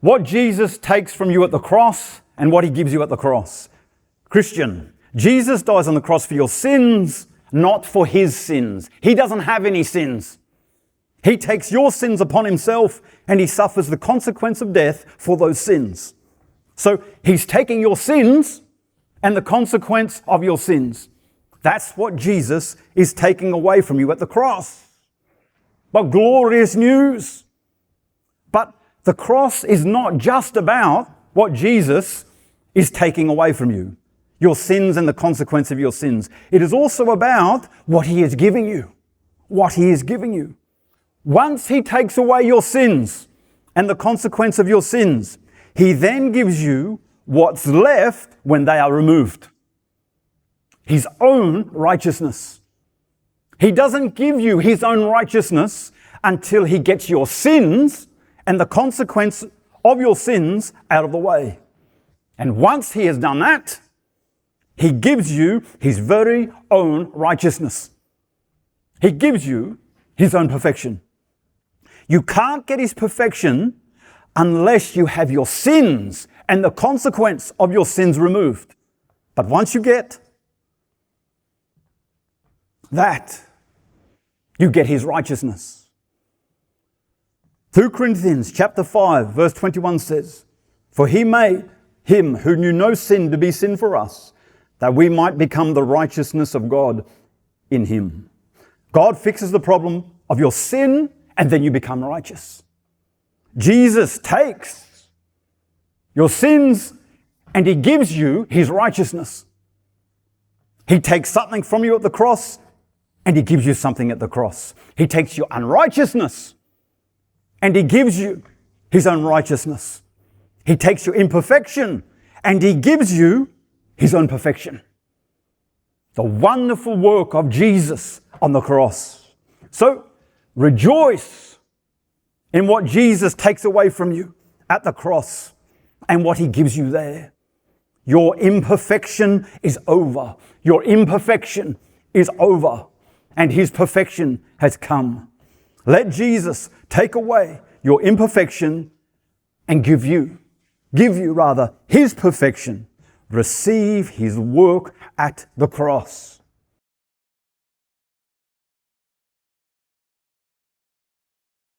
What Jesus takes from you at the cross and what he gives you at the cross. Christian, Jesus dies on the cross for your sins, not for his sins. He doesn't have any sins. He takes your sins upon himself and he suffers the consequence of death for those sins. So he's taking your sins and the consequence of your sins. That's what Jesus is taking away from you at the cross. But glorious news. But the cross is not just about what Jesus is taking away from you, your sins and the consequence of your sins. It is also about what he is giving you. What he is giving you. Once he takes away your sins and the consequence of your sins, he then gives you what's left when they are removed. His own righteousness. He doesn't give you his own righteousness until he gets your sins and the consequence of your sins out of the way. And once he has done that, he gives you his very own righteousness. He gives you his own perfection. You can't get his perfection unless you have your sins and the consequence of your sins removed. But once you get that, you get his righteousness. 2 Corinthians chapter 5 verse 21 says, "For he made him who knew no sin to be sin for us, that we might become the righteousness of God in him." God fixes the problem of your sin and then you become righteous. Jesus takes your sins and he gives you his righteousness. He takes something from you at the cross and he gives you something at the cross. He takes your unrighteousness and he gives you his own righteousness. He takes your imperfection and he gives you his own perfection. The wonderful work of Jesus on the cross. So rejoice in what Jesus takes away from you at the cross and what he gives you there. Your imperfection is over. Your imperfection is over. And his perfection has come. Let Jesus take away your imperfection and give you his perfection. Receive his work at the cross.